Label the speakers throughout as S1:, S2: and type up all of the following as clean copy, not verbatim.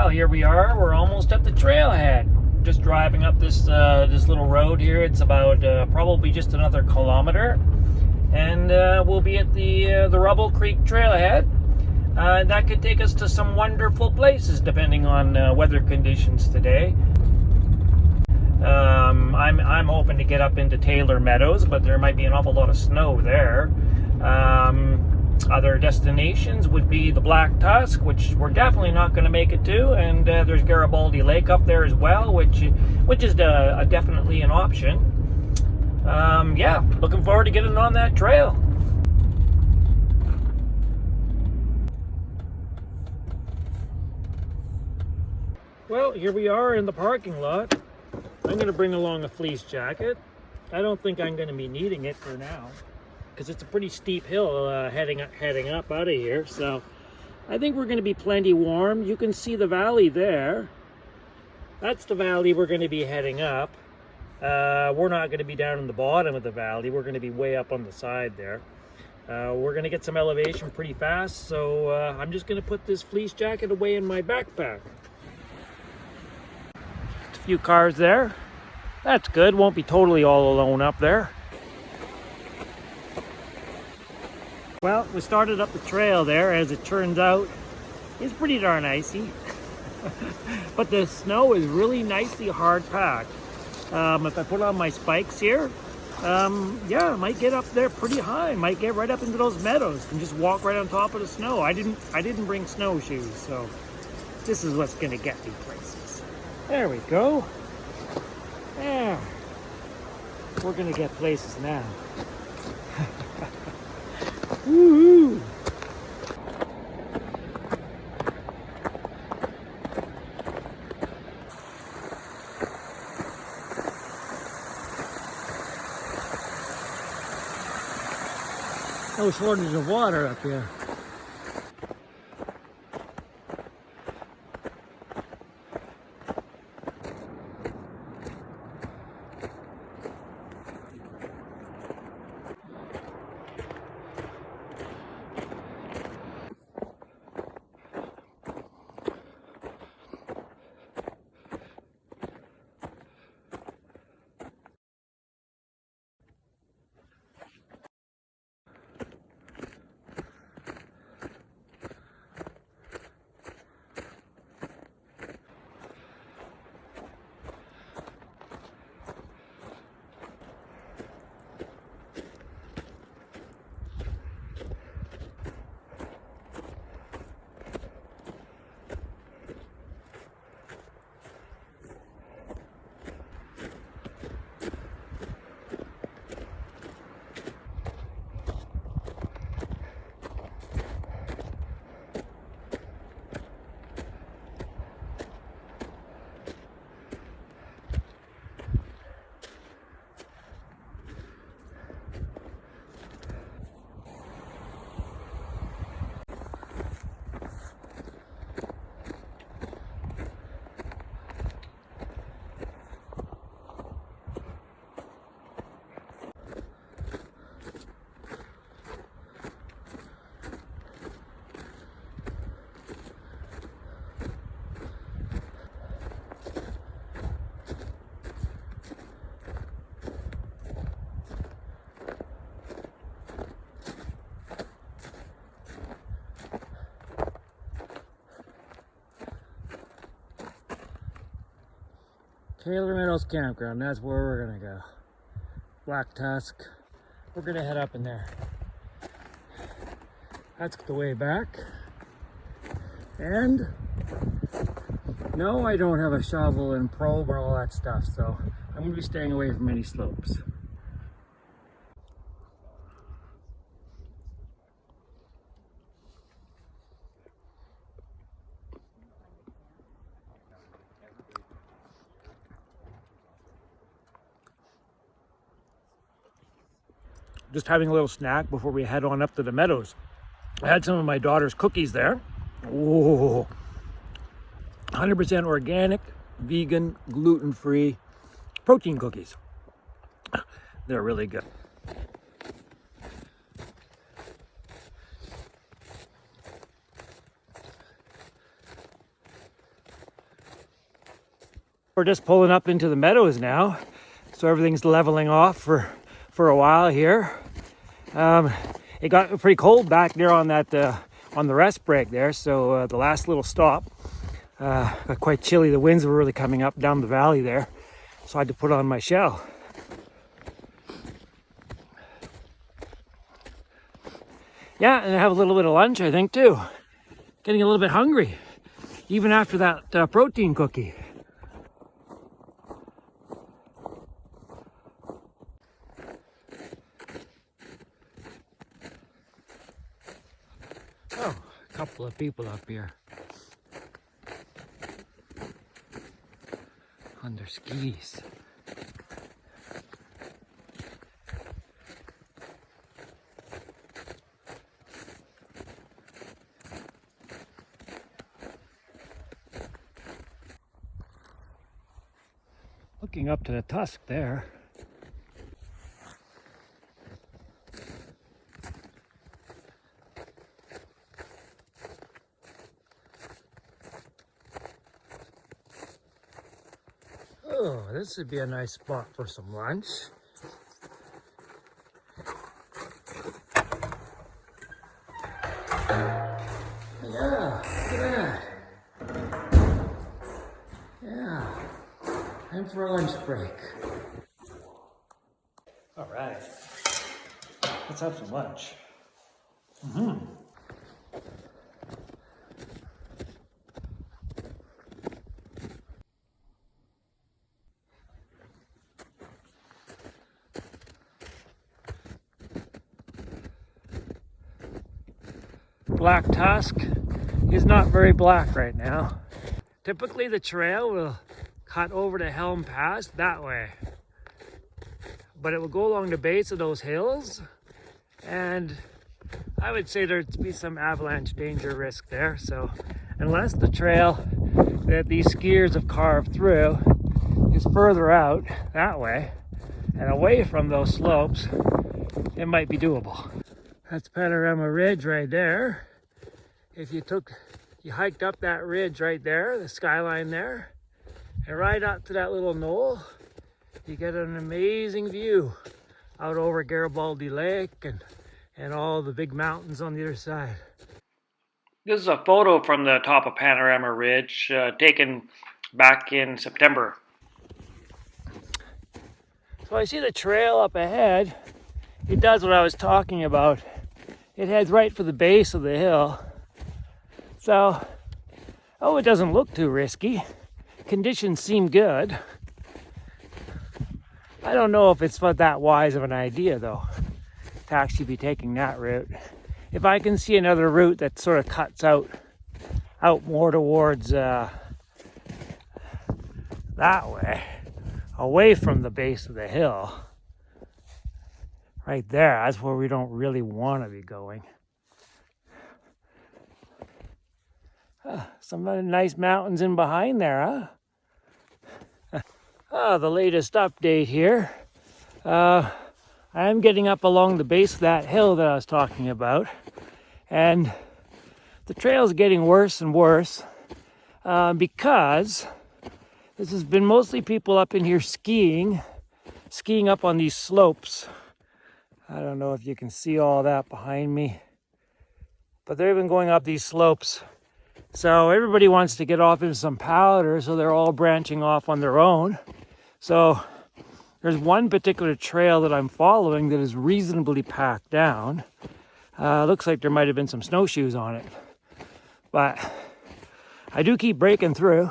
S1: Well, here we are. We're almost at the trailhead. Just driving up this little road here. It's about probably just another kilometer, and we'll be at the Rubble Creek trailhead. That could take us to some wonderful places depending on weather conditions today. I'm hoping to get up into Taylor Meadows, but there might be an awful lot of snow there. Other destinations would be the Black Tusk, which we're definitely not going to make it to, and there's Garibaldi Lake up there as well, which is definitely an option. Yeah, looking forward to getting on that trail. Well, here we are in the parking lot. I'm going to bring along a fleece jacket. I don't think I'm going to be needing it for now, because it's a pretty steep hill heading up out of here. So I think we're going to be plenty warm. You can see the valley there. That's the valley we're going to be heading up. We're not going to be down in the bottom of the valley. We're going to be way up on the side there. We're going to get some elevation pretty fast, so I'm just going to put this fleece jacket away in my backpack. A few cars there. That's good. Won't be totally all alone up there. Well, we started up the trail there. As it turns out, it's pretty darn icy. But the snow is really nicely hard packed. If I put on my spikes here, yeah, I might get up there pretty high. Might get right up into those meadows and just walk right on top of the snow. I didn't bring snowshoes, so this is what's gonna get me places. There we go. There. We're gonna get places now. Woohoo! No shortage of water up here. Taylor Meadows Campground, that's where we're gonna go. Black Tusk. We're gonna head up in there. That's the way back. And no, I don't have a shovel and probe or all that stuff, so I'm gonna be staying away from any slopes. Just having a little snack before we head on up to the meadows. I had some of my daughter's cookies there. Whoa. 100% organic, vegan, gluten-free protein cookies. They're really good. We're just pulling up into the Meadows now, so everything's leveling off for a while here. It got pretty cold back there on that on the rest break there, so the last little stop got quite chilly. The winds were really coming up down the valley there, so I had to put on my shell. Yeah, and I have a little bit of lunch, I think, too. Getting a little bit hungry, even after that protein cookie. Oh, a couple of people up here on their skis. Looking up to the Tusk there. Oh, this would be a nice spot for some lunch. Yeah, look at that. Yeah, time for a lunch break. All right, let's have some lunch. Black Tusk is not very black right now. Typically the trail will cut over to Helm Pass that way, but it will go along the base of those hills, and I would say there'd be some avalanche danger risk there. So unless the trail that these skiers have carved through is further out that way and away from those slopes, it might be doable. That's Panorama Ridge right there. If you hiked up that ridge right there, the skyline there, and right up to that little knoll, you get an amazing view out over Garibaldi Lake and all the big mountains on the other side. This is a photo from the top of Panorama Ridge, taken back in September. So I see the trail up ahead. It does what I was talking about. It heads right for the base of the hill. So, it doesn't look too risky. Conditions seem good. I don't know if it's that wise of an idea, though, to actually be taking that route. If I can see another route that sort of cuts out more towards that way, away from the base of the hill, right there, that's where we don't really want to be going. Some nice mountains in behind there, huh? The latest update here. I am getting up along the base of that hill that I was talking about, and the trail is getting worse and worse because this has been mostly people up in here skiing up on these slopes. I don't know if you can see all that behind me, but they've been going up these slopes. So everybody wants to get off into some powder, so they're all branching off on their own. So there's one particular trail that I'm following that is reasonably packed down. Looks like there might have been some snowshoes on it. But I do keep breaking through,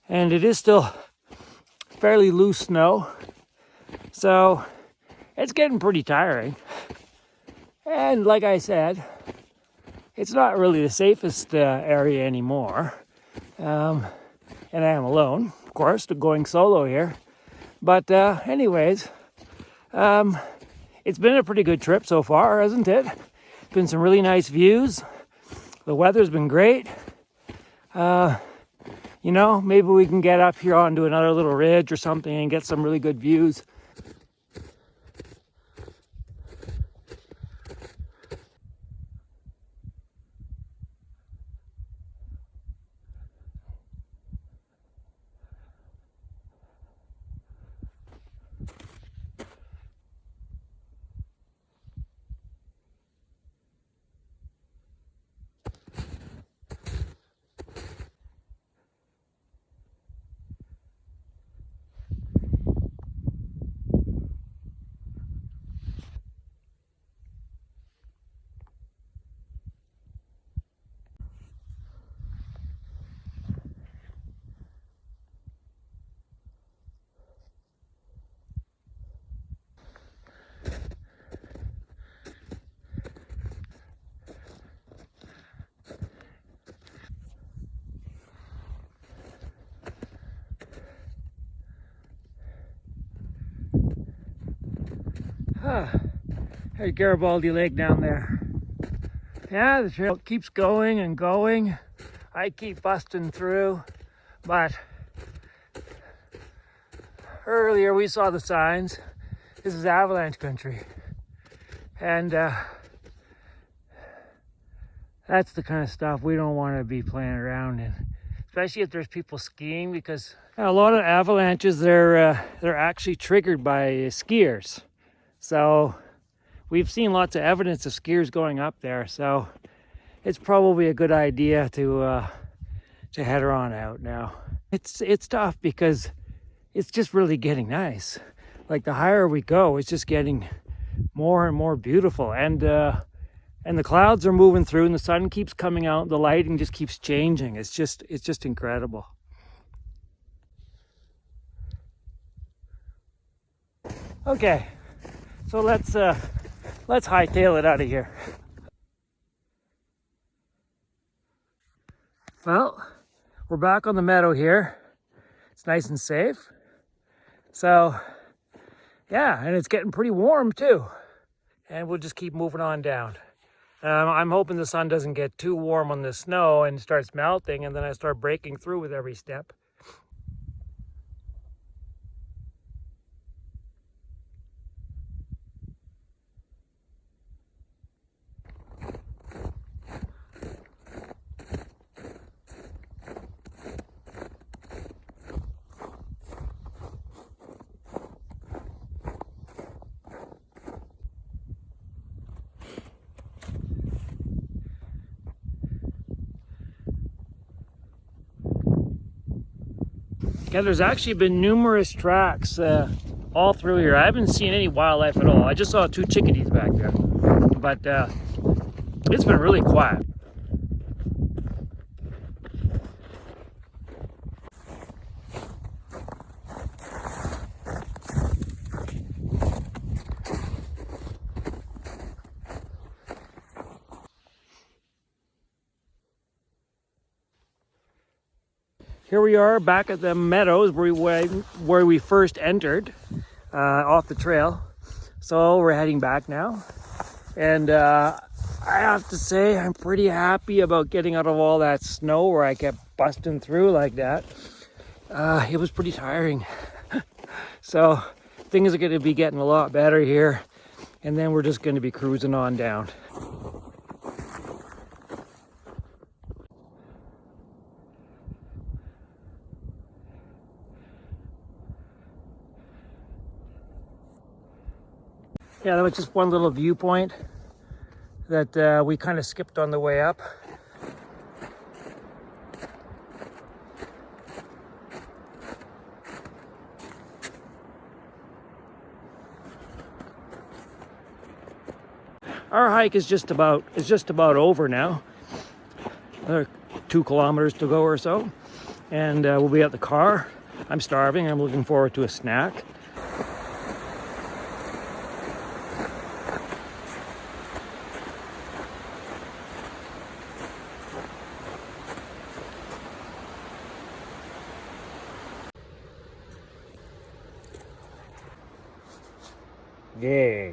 S1: and it is still fairly loose snow. So it's getting pretty tiring. And like I said, it's not really the safest area anymore. And I am alone, of course, going solo here. But anyways, it's been a pretty good trip so far, hasn't it? Been some really nice views. The weather's been great. Maybe we can get up here onto another little ridge or something and get some really good views. There's Garibaldi Lake down there. Yeah, the trail keeps going and going. I keep busting through, but earlier we saw the signs. This is avalanche country. And that's the kind of stuff we don't want to be playing around in, especially if there's people skiing, because a lot of avalanches, they're actually triggered by skiers. So we've seen lots of evidence of skiers going up there, so it's probably a good idea to head her on out now. It's tough because it's just really getting nice. Like the higher we go, it's just getting more and more beautiful, and the clouds are moving through, and the sun keeps coming out. The lighting just keeps changing. It's just incredible. Okay, so let's hightail it out of here. Well, we're back on the meadow here. It's nice and safe. So, yeah, and it's getting pretty warm too. And we'll just keep moving on down. I'm hoping the sun doesn't get too warm on the snow and starts melting, and then I start breaking through with every step. Yeah, there's actually been numerous tracks all through here. I haven't seen any wildlife at all. I just saw 2 chickadees back there, but it's been really quiet. Here we are back at the Meadows where we first entered off the trail. So we're heading back now. And I have to say I'm pretty happy about getting out of all that snow where I kept busting through like that. It was pretty tiring. So things are going to be getting a lot better here. And then we're just going to be cruising on down. Yeah, that was just one little viewpoint that we kind of skipped on the way up. Our hike is just about over now. Another 2 kilometers to go or so, and we'll be at the car. I'm starving. I'm looking forward to a snack. Yeah.